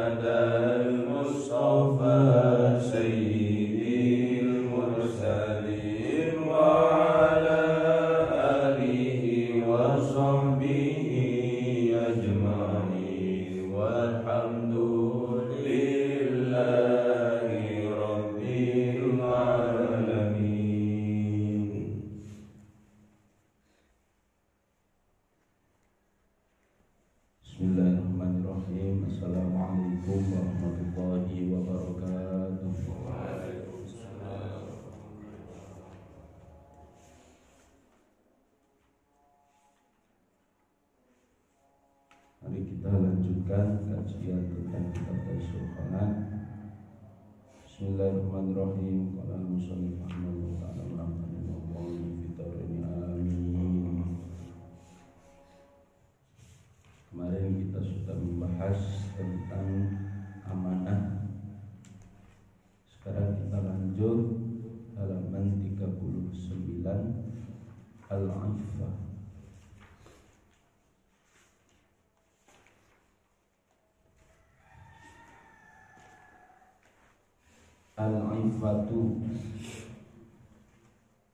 على المصطفى سيد المرسلين وعلى آله وصحبه أجمعين والحمد لله رب العالمين. Bismillahirrahmanirrahim. Assalamualaikum warahmatullahi wabarakatuh. Waalaikumsalam. Mari kita lanjutkan kajian tentang kitab Sulhanan. Bismillahirrahmanirrahim. Qala al-musannif rahimahullah ta'ala wa fitarini amin. Kemarin kita sudah membahas tentang amanah. Sekarang kita lanjut halaman 39 Al-Iffah. Al-Iffatu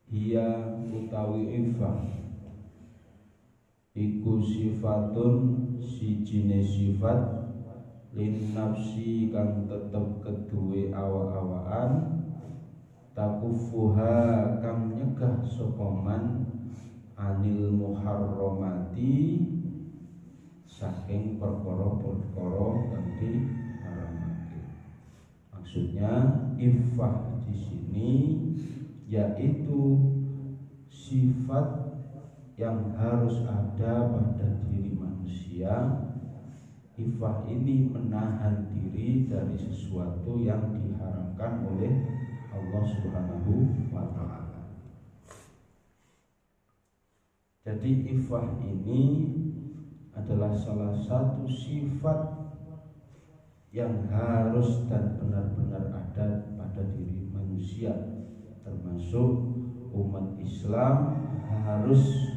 hiya utawi iffah iku sifatun sijine sifat lin nafsi kang tetep keduwe awa-awaan takufuha kang nyegah sapa man anil muharramati saking perkara-perkara kang diharamake. Maksudnya iffah di sini yaitu sifat yang harus ada pada diri manusia. Iffah ini menahan diri dari sesuatu yang diharamkan oleh Allah Subhanahu wa ta'ala. Jadi iffah ini adalah salah satu sifat yang harus dan benar-benar ada pada diri manusia, termasuk umat Islam harus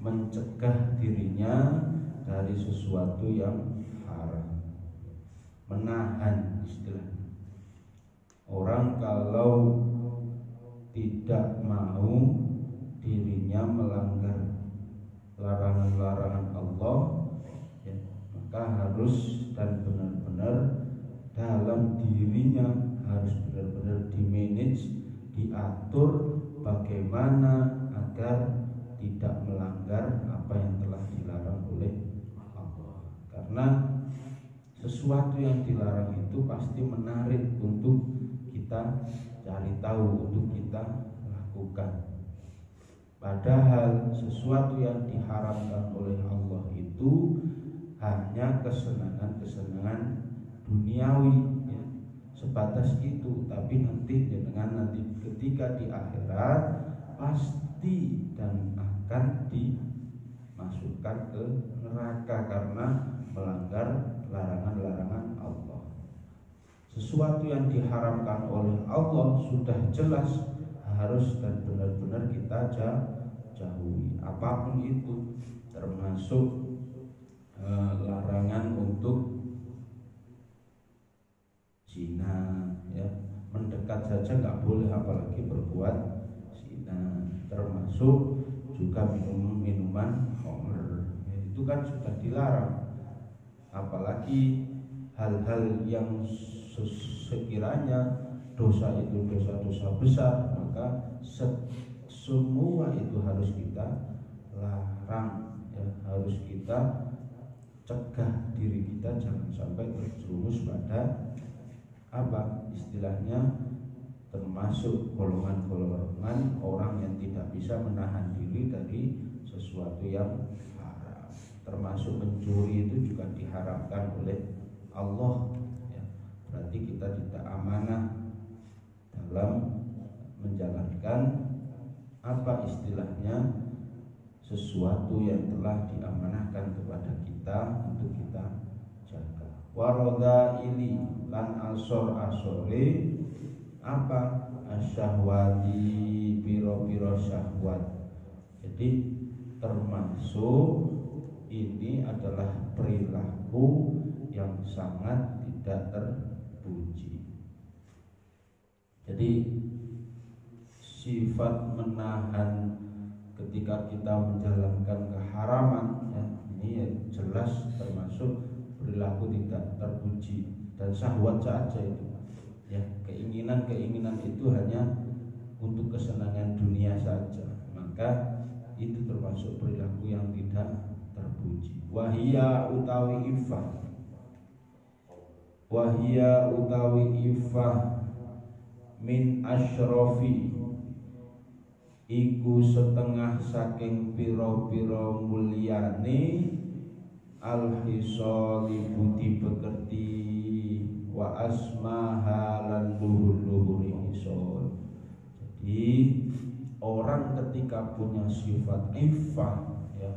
mencegah dirinya dari sesuatu yang haram, menahan istilahnya. Orang kalau tidak mau dirinya melanggar larangan-larangan Allah, ya, maka harus dan benar-benar dalam dirinya harus benar-benar dimanage, diatur bagaimana agar tidak melanggar apa yang telah dilarang oleh Allah. Karena sesuatu yang dilarang itu pasti menarik untuk kita cari tahu, untuk kita lakukan. Padahal sesuatu yang diharamkan oleh Allah itu hanya kesenangan-kesenangan duniawi, ya, sebatas itu. Tapi nanti ketika di akhirat pasti dan akan dimasukkan ke neraka karena melanggar larangan-larangan Allah. Sesuatu yang diharamkan oleh Allah sudah jelas harus dan benar-benar kita jauhi, apapun itu, termasuk larangan untuk zina, ya, mendekat saja nggak boleh, apalagi berbuat zina, termasuk juga minuman khamr, ya, itu kan sudah dilarang. Apalagi hal-hal yang sekiranya dosa itu dosa-dosa besar, maka semua itu harus kita larang, ya, harus kita cegah diri kita jangan sampai terjerumus pada apa istilahnya, termasuk golongan-golongan orang yang tidak bisa menahan diri dari sesuatu yang haram. Termasuk mencuri itu juga diharamkan oleh Allah, ya. Berarti kita tidak amanah dalam menjalankan apa istilahnya sesuatu yang telah diamanahkan kepada kita untuk kita jaga. Waroda ili lan asore apa asyahwati, piro-piro syahwat. Jadi termasuk ini adalah perilaku yang sangat tidak terpuji. Jadi sifat menahan ketika kita menjalankan keharaman ya, ini ya jelas termasuk perilaku tidak terpuji dan syahwat saja itu. Ya, keinginan itu hanya untuk kesenangan dunia saja. Maka itu termasuk perilaku yang tidak terpuji. Wahia utawi iffah. Wahia utawi iffah min asyrafi iku setengah saking piro-piro mulyane al-hisali budi bekerti wa asmaha lan luhur-luhuri hisol. Jadi orang ketika punya sifat iffah ya,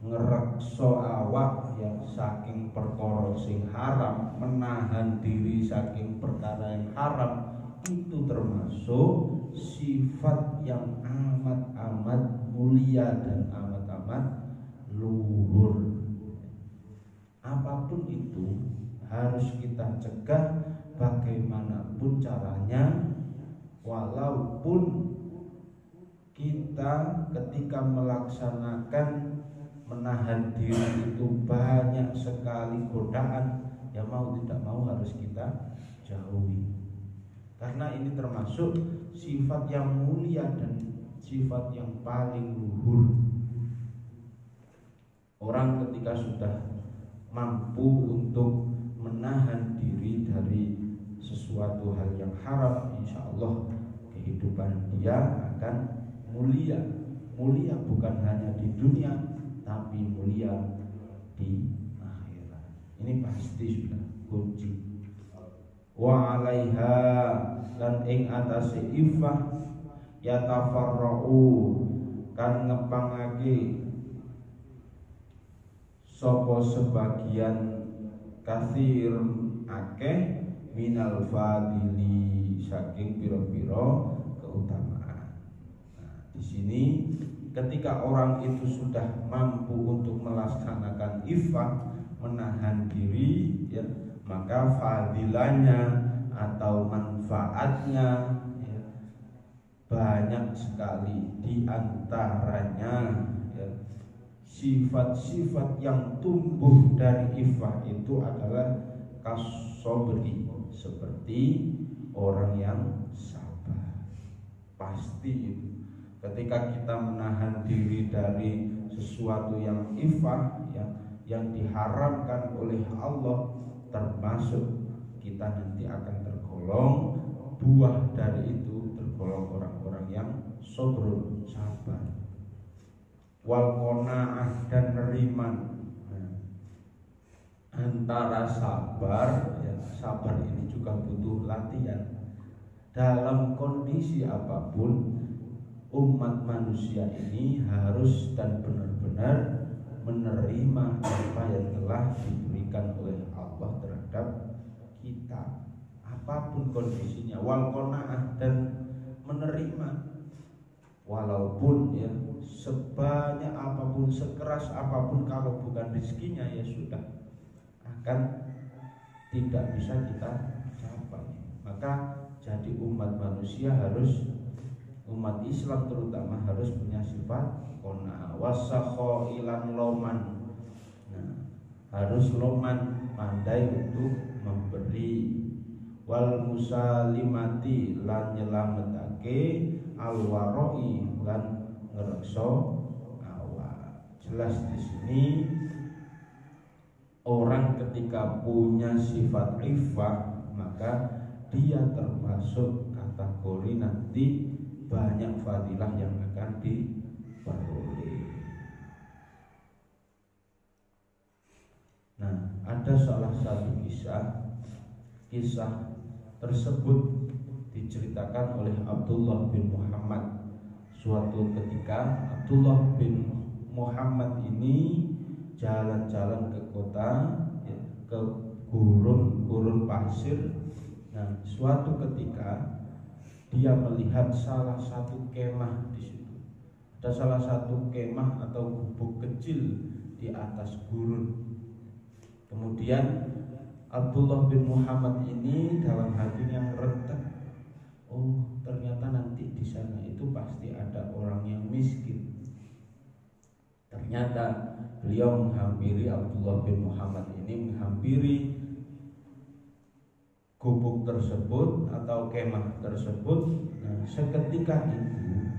ngerekso awak ya saking perkara sing haram, menahan diri saking perkara yang haram, itu termasuk sifat yang amat-amat mulia dan amat-amat luhur. Apapun itu harus kita cegah bagaimanapun caranya, walaupun kita ketika melaksanakan menahan diri itu banyak sekali godaan, ya mau tidak mau harus kita jauhi. Karena ini termasuk sifat yang mulia dan sifat yang paling luhur. Orang ketika sudah mampu untuk menahan diri dari sesuatu hal yang haram, insya Allah kehidupan dia akan mulia. Mulia bukan hanya di dunia, tapi mulia di akhirat. Ini pasti sudah kunci. Wa 'alaiha lan ing atase iffah yatafarra'u kan ngepangake sapa sebagian kathir akeh minal fadili saking pira-pira keutamaan. Nah, di sini ketika orang itu sudah mampu untuk melaksanakan iffah, menahan diri ya, maka fadilahnya atau manfaatnya ya, banyak sekali. Di antaranya ya, sifat-sifat yang tumbuh dari iffah itu adalah kasobri, seperti orang yang sabar. Pasti itu ketika kita menahan diri dari sesuatu yang iffah yang diharamkan oleh Allah, termasuk kita nanti akan tergolong buah dari itu, tergolong orang-orang yang sabrun, sabar. Wal qanaah dan neriman. Antara sabar ya, sabar ini juga butuh latihan. Dalam kondisi apapun umat manusia ini harus dan benar-benar menerima apa yang telah diberikan oleh Allah terhadap kita, apapun kondisinya. Wal qanaah dan menerima, walaupun ya sebanyak apapun, sekeras apapun, kalau bukan rezekinya ya sudah akan tidak bisa kita capai. Maka jadi umat manusia harus, umat Islam terutama harus punya sifat qanaah. Wasakho ilan loman, nah, harus loman, pandai untuk memberi. Wal musalimati lan nyelametake, al waroi lan ngerekso awak. Jelas di sini orang ketika punya sifat iffah, maka dia termasuk kategori nanti banyak fadilah yang akan diperoleh. Nah, ada salah satu kisah tersebut diceritakan oleh Abdullah bin Muhammad. Suatu ketika Abdullah bin Muhammad ini jalan-jalan ke kota, ya, ke gurun pasir. Nah, suatu ketika dia melihat salah satu kemah di situ. Ada salah satu kemah atau gubuk kecil di atas gurun. Kemudian Abdullah bin Muhammad ini dalam hatinya ngerentek, oh ternyata nanti di sana itu pasti ada orang yang miskin. Ternyata beliau menghampiri, Abdullah bin Muhammad ini menghampiri gubuk tersebut atau kemah tersebut. Nah, seketika itu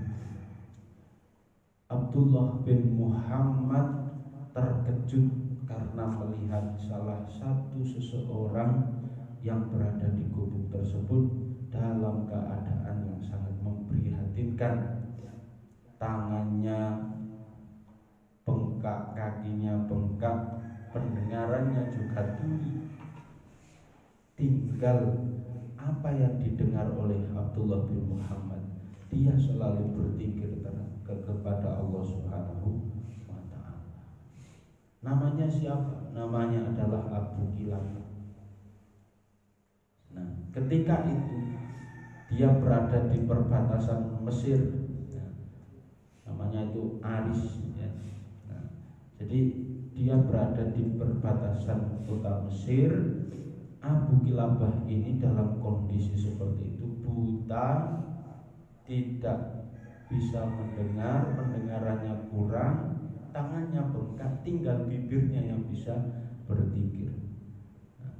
Abdullah bin Muhammad terkejut karena melihat salah satu seseorang yang berada di gubuk tersebut dalam keadaan yang sangat memprihatinkan. Tangannya bengkak, kakinya bengkak, pendengarannya juga tuli. Tinggal apa yang didengar oleh Abdullah bin Muhammad, dia selalu berzikir kepada Allah Subhanahu wa ta'ala. Namanya siapa? Namanya adalah Abu Kilabah. Nah, ketika itu dia berada di perbatasan Mesir, namanya itu Aris, ya. Nah, jadi dia berada di perbatasan kota Mesir. Abu Kilabah ini dalam kondisi seperti itu, buta, tidak bisa mendengar, pendengarannya kurang, tangannya bengkak, tinggal bibirnya yang bisa berzikir.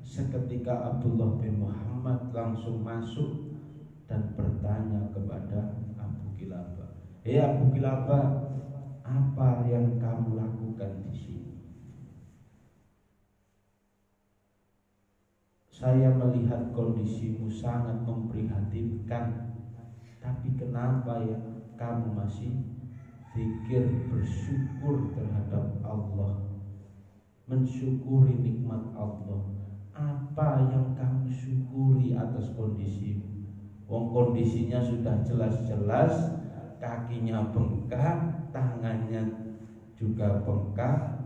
Seketika Abdullah bin Muhammad langsung masuk dan bertanya kepada Abu Kilabah, Abu Kilabah, apa yang kamu lakukan di sini? Saya melihat kondisimu sangat memprihatinkan, tapi kenapa ya kamu masih zikir, bersyukur terhadap Allah, mensyukuri nikmat Allah? Apa yang kamu syukuri atas kondisimu? Wong kondisinya sudah jelas-jelas, kakinya bengkak, tangannya juga bengkak,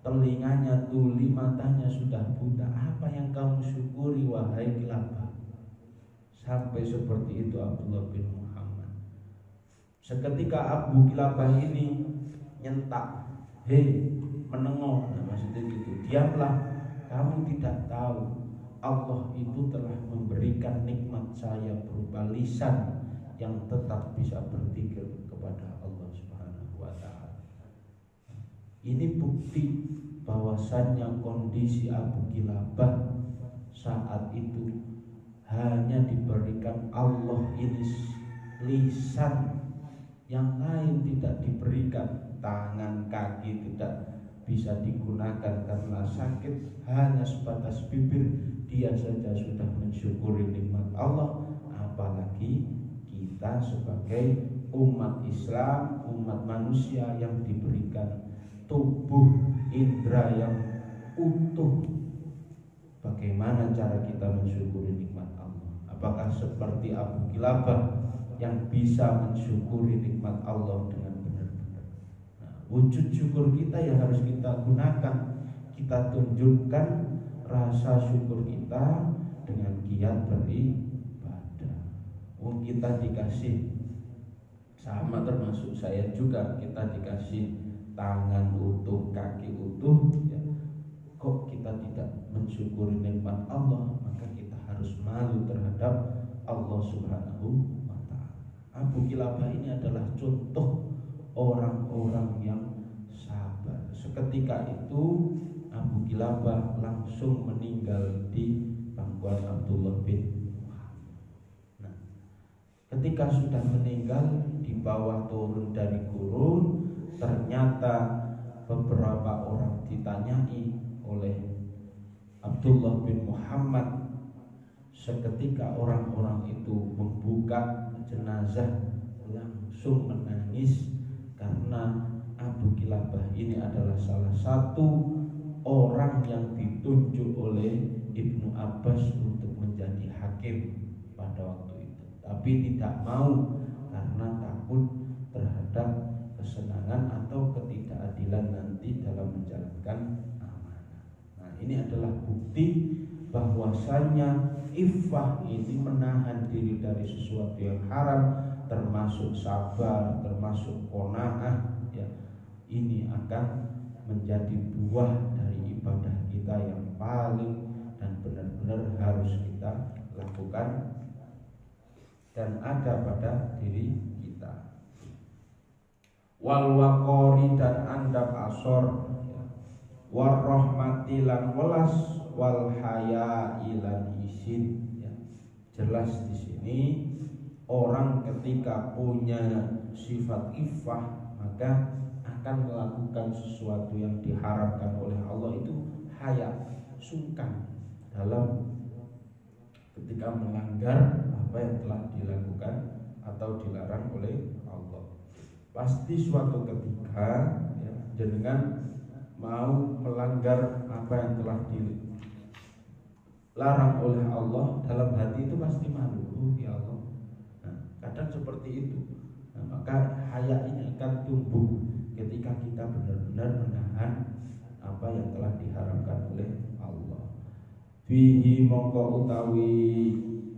telinganya tuli, matanya sudah buta. Apa yang kamu syukuri wahai Kilabah? Sampai seperti itu Abdullah bin Muhammad. Seketika Abu Kilabah ini nyentak, menengok, nah maksudnya gitu, diamlah, kamu tidak tahu Allah itu telah memberikan nikmat saya berupa lisan yang tetap bisa berzikir kepada Allah Subhanahu wa ta'ala. Ini bukti bahwasannya kondisi Abu Kilabah saat itu hanya diberikan Allah ini lisan, yang lain tidak diberikan. Tangan, kaki tidak bisa digunakan karena sakit, hanya sebatas bibir. Dia saja sudah mensyukuri nikmat Allah, apalagi kita sebagai umat Islam, umat manusia yang diberikan tubuh indera yang utuh. Bagaimana cara kita mensyukuri nikmat Allah? Apakah seperti Abu Kilabah yang bisa mensyukuri nikmat Allah dengan benar-benar? Nah, wujud syukur kita ya harus kita gunakan. Kita tunjukkan rasa syukur kita dengan giat beribadah. Kita dikasih, sama termasuk saya juga, kita dikasih tangan utuh, kaki utuh, ya. Kok kita tidak mensyukuri nikmat Allah? Maka kita harus malu terhadap Allah Subhanahu wa ta'ala. Abu Kilabah ini adalah contoh orang-orang yang sabar. Seketika itu Abu Kilabah langsung meninggal di pangkuan Abdullah bin Muhammad. Nah, ketika sudah meninggal, di bawah turun dari gurun, ternyata beberapa orang ditanyai oleh Abdullah bin Muhammad. Seketika orang-orang itu membuka jenazah, langsung menangis karena Abu Kilabah ini adalah salah satu orang yang ditunjuk oleh Ibnu Abbas untuk menjadi hakim pada waktu itu, tapi tidak mau karena takut terhadap kesenangan atau ketidakadilan nanti dalam menjalankan amanah. Nah, ini adalah bukti bahwasanya iffah ini menahan diri dari sesuatu yang haram, termasuk sabar, termasuk qanaah, ya. Ini akan menjadi buah dari ibadah kita kita yang paling dan benar-benar harus kita lakukan dan ada pada diri kita. Wal waqori dan andap asor, war rahmati lan welas, wal haya ilan isin. Jelas di sini orang ketika punya sifat iffah maka akan melakukan sesuatu yang diharapkan oleh Allah itu haya, sungkan dalam ketika melanggar apa yang telah dilakukan atau dilarang oleh Allah. Pasti suatu ketika jenengan mau melanggar apa yang telah dilarang oleh Allah, dalam hati itu pasti malu, ya Allah. Nah, kadang seperti itu. Nah, maka haya ini akan tumbuh ketika kita benar-benar menahan apa yang telah diharapkan oleh Allah. Fihi mongko utawi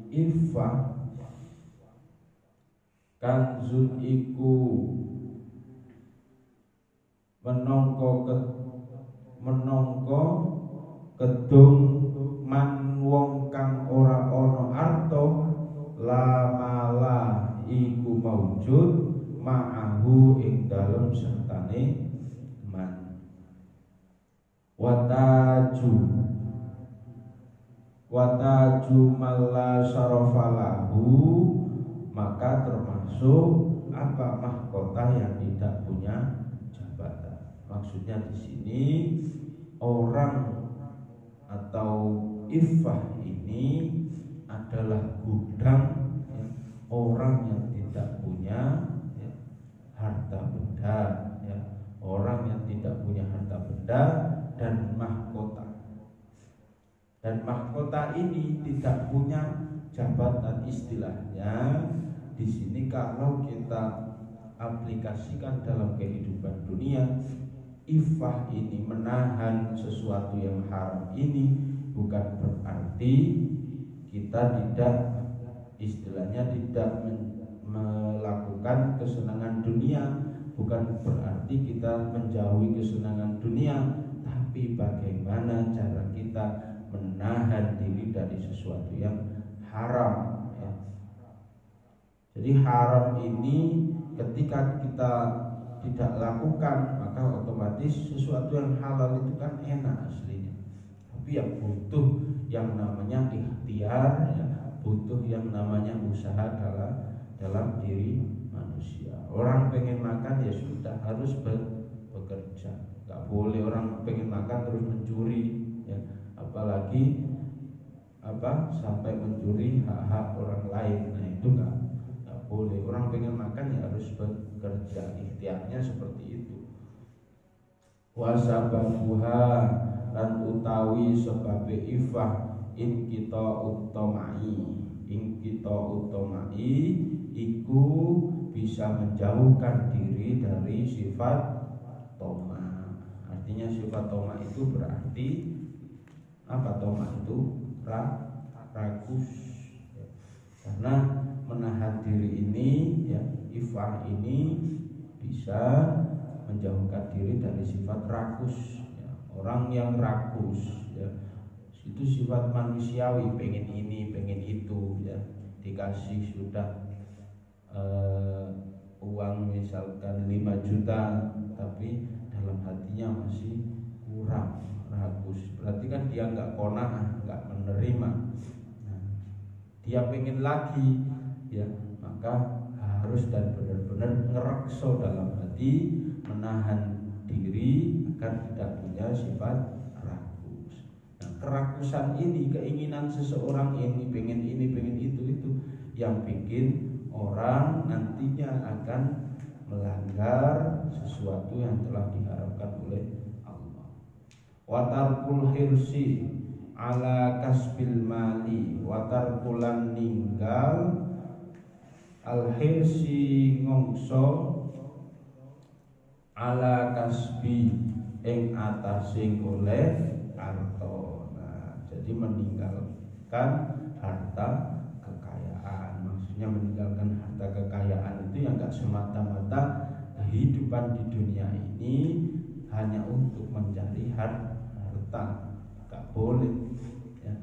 iffah kanzun iku menongko kedung man wong kang ora ana arto lamala iku maujud ma'ahu ing dalem sertane man wataju malla syarafalahu, maka termasuk apa mahkota yang tidak punya jabatan. Maksudnya di sini orang atau iffah ini adalah gudang orang yang tidak punya harta benda, orang yang tidak punya harta benda dan mahkota. Dan mahkota ini tidak punya jabatan, istilahnya di sini kalau kita aplikasikan dalam kehidupan dunia, iffah ini menahan sesuatu yang haram ini bukan berarti kita tidak, istilahnya tidak melakukan kesenangan dunia, bukan berarti kita menjauhi kesenangan dunia, tapi bagaimana cara kita menahan diri dari sesuatu yang haram. Jadi haram ini ketika kita tidak lakukan, maka otomatis sesuatu yang halal itu kan enak aslinya. Tapi yang butuh yang namanya ikhtiar, butuh yang namanya usaha dalam diri manusia. Orang pengen makan ya sudah harus bekerja. Gak boleh orang pengen makan terus mencuri, apalagi sampai mencuri hak-hak orang lain. Nah itu gak boleh. Orang pengen makan ya harus bekerja, ikhtiarnya seperti itu. Wasababuha lan utawi sebabe iffah in kita utomai iku bisa menjauhkan diri dari sifat toma. Artinya sifat toma itu berarti apa? Toma itu rakus. Karena menahan diri ini, iffah ini bisa menjauhkan diri dari sifat rakus. Orang yang rakus, itu sifat manusiawi, pengen ini, pengen itu, dikasih sudah uang misalkan 5 juta, tapi dalam hatinya masih kurang, rakus. Berarti kan dia nggak qanaah, nggak menerima. Dia pengen lagi, maka harus dan benar-benar ngerekso dalam hati, menahan diri agar tidak punya sifat rakus. Nah, kerakusan ini, keinginan seseorang ini, pengen itu yang bikin orang nantinya akan melanggar sesuatu yang telah diharapkan oleh Allah. Watarkul hirsi ala kasbil mali, watarkulan ninggal al hirsi ngongso ala kasbi ing atase golek harta. Nah, jadi meninggalkan harta kekayaan. Maksudnya meninggalkan harta kekayaan itu yang enggak semata-mata kehidupan di dunia ini hanya untuk mencari harta. boleh ya.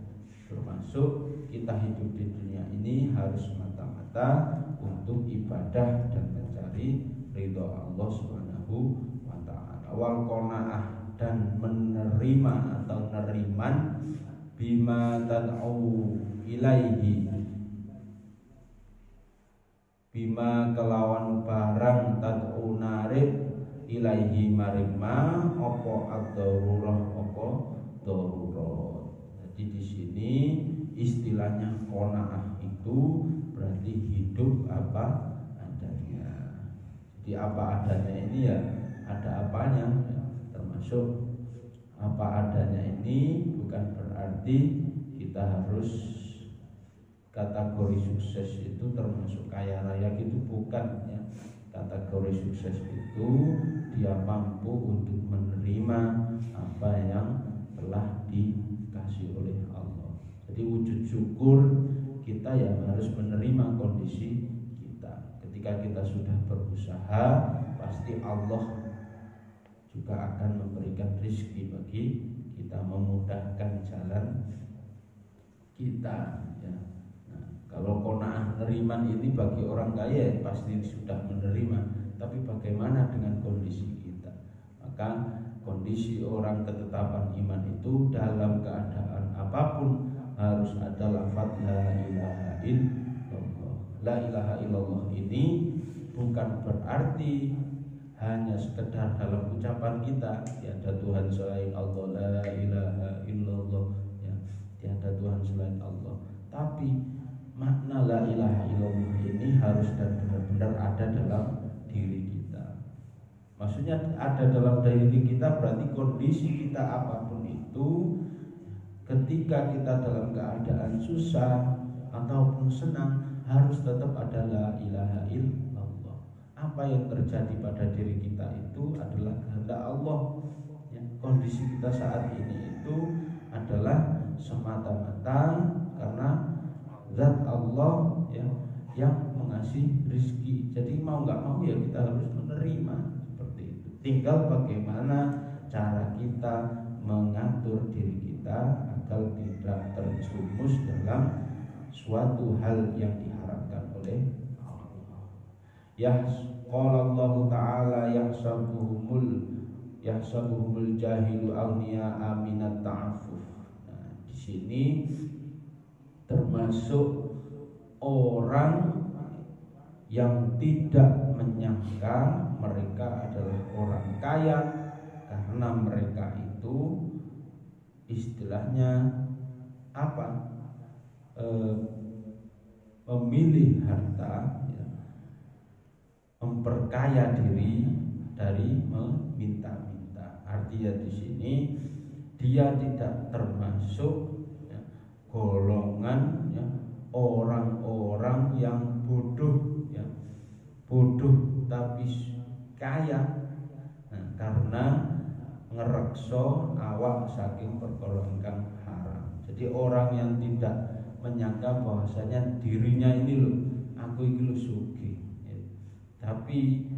Termasuk kita hidup di dunia ini harus semata-mata untuk ibadah dan mencari ridho Allah Subhanahu wa taala. Wal qanaah, dan menerima atau neriman bima tad'u ilaihi, bima kelawan barang tad'u narib ilaihi maring ma apa ad-darurah apa darurat. Jadi di sini istilahnya qanaah itu berarti hidup apa adanya. Jadi apa adanya ini ya ada apanya ya. Termasuk apa adanya ini bukan berarti kita harus kategori sukses itu termasuk kaya raya gitu, bukan ya. Kategori sukses itu dia mampu untuk menerima apa yang telah dikasih oleh Allah. Jadi wujud syukur kita ya harus menerima kondisi kita. Ketika kita sudah berusaha, pasti Allah juga akan memberikan rezeki bagi kita, memudahkan jalan kita ya. Nah, kalau qanaah neriman ini bagi orang kaya pasti sudah menerima, tapi bagaimana dengan kondisi kita? Maka kondisi orang ketetapan iman itu dalam keadaan apapun harus ada lafaz la ilaha illallah. La ilaha illallah ini bukan berarti hanya sekedar dalam ucapan kita tiada Tuhan selain Allah, la ilaha illallah ya, tiada Tuhan selain Allah. Tapi makna la ilaha illallah ini harus dan benar-benar ada dalam diri kita. Maksudnya ada dalam diri kita berarti kondisi kita apapun itu, ketika kita dalam keadaan susah ataupun senang harus tetap ada la ilaha illallah. Apa yang terjadi pada diri kita itu adalah kehendak Allah ya. Kondisi kita saat ini itu adalah semata-mata karena zat Allah ya, yang mengasih rezeki. Jadi mau nggak mau ya kita harus menerima seperti itu. Tinggal bagaimana cara kita mengatur diri kita agar tidak terjerumus dalam suatu hal yang diharapkan oleh Allah. Qala Allah Ta'ala yahsabuhumul jahilu aghniya'a minat ta'affuf. Nah, di sini termasuk orang yang tidak menyangka mereka adalah orang kaya karena mereka itu istilahnya apa? Memilih harta ya, memperkaya diri dari meminta-minta. Artinya di sini dia tidak termasuk ya, golongan ya, orang-orang yang bodoh ya, bodoh tapi kaya. Nah, karena ngerekso awak saking perkara ingkang haram. Jadi orang yang tidak menyangka bahwasanya dirinya ini loh, aku ini loh sugih. Tapi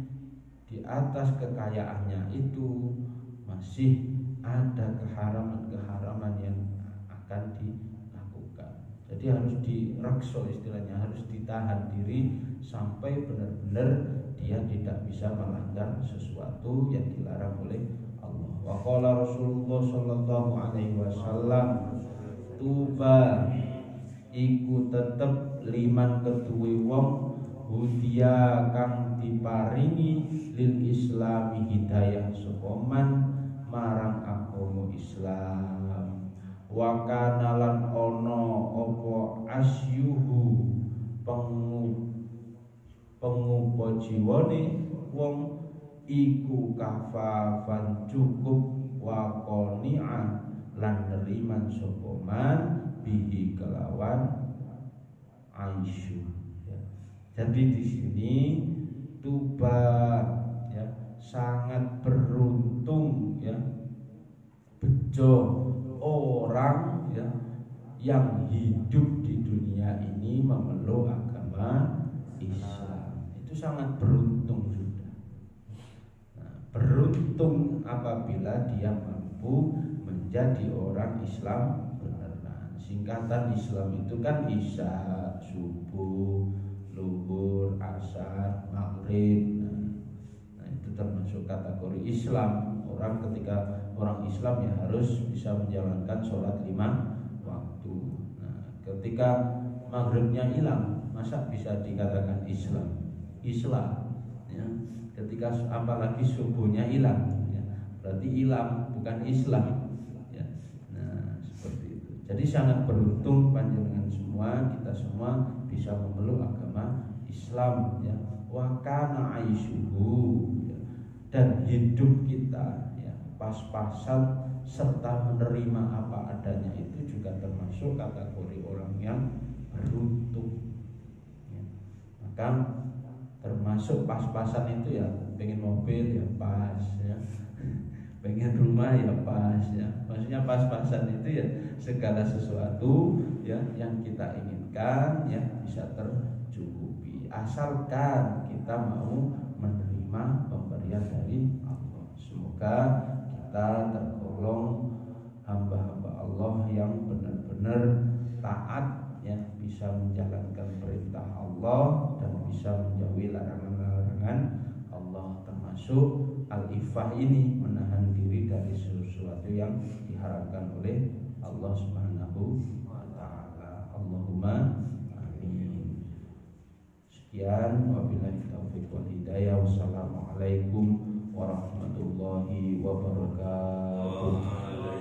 di atas kekayaannya itu masih ada keharaman-keharaman yang akan dilakukan. Jadi harus direkso istilahnya, harus ditahan diri sampai benar-benar dia tidak bisa melanggar sesuatu yang dilarang oleh Allah. Wa qala Rasulullah sallallahu alaihi wasallam, tuba iku tetep liman keduwe wong hudia kang diparingi lil islami hidayah sokoman marang agama Islam, wa kana lan ono opo asyuhu pengupa jiwane wong iku kafafan cukup wa qani'an lan neriman sokoman bihi kelawan aisyu. Jadi di sini tuba ya, sangat beruntung ya, bejo orang ya yang hidup di dunia ini memeluk agama Islam. Itu sangat beruntung sudah. Nah, beruntung apabila dia mampu menjadi orang Islam beneran. Singkatan Islam itu kan Isya, subuh, luhur, asar, maghrib. Nah, itu termasuk kategori Islam. Orang ketika orang Islam ya harus bisa menjalankan sholat 5 waktu. Nah, ketika maghribnya hilang, masa bisa dikatakan Islam? Ya. Ketika apalagi subuhnya hilang, ya, berarti hilang, bukan Islam. Ya. Nah, seperti itu. Jadi sangat beruntung panjenengan semua, kita semua bisa memeluk agama Islam. Ya. Wa kana aishuhu, ya. Dan hidup kita ya pas-pasan serta menerima apa adanya itu juga termasuk kategori orang yang beruntung. Ya. Maka termasuk pas-pasan itu ya, pengen mobil ya pas ya, pengen rumah ya pas ya. Maksudnya pas-pasan itu ya segala sesuatu ya yang kita inginkan ya bisa tercukupi asalkan kita mau menerima pemberian dari Allah. Semoga kita tergolong hamba-hamba Allah yang benar-benar taat ya, bisa menjalankan perintah Allah dan bisa menjauhi larangan-larangan Allah, termasuk al-ifah ini, menahan diri dari sesuatu yang diharamkan oleh Allah Subhanahu wa taala. Allahumma amin. Sekian, wabillahi taufiq wal hidayah. Wassalamualaikum warahmatullahi wabarakatuh.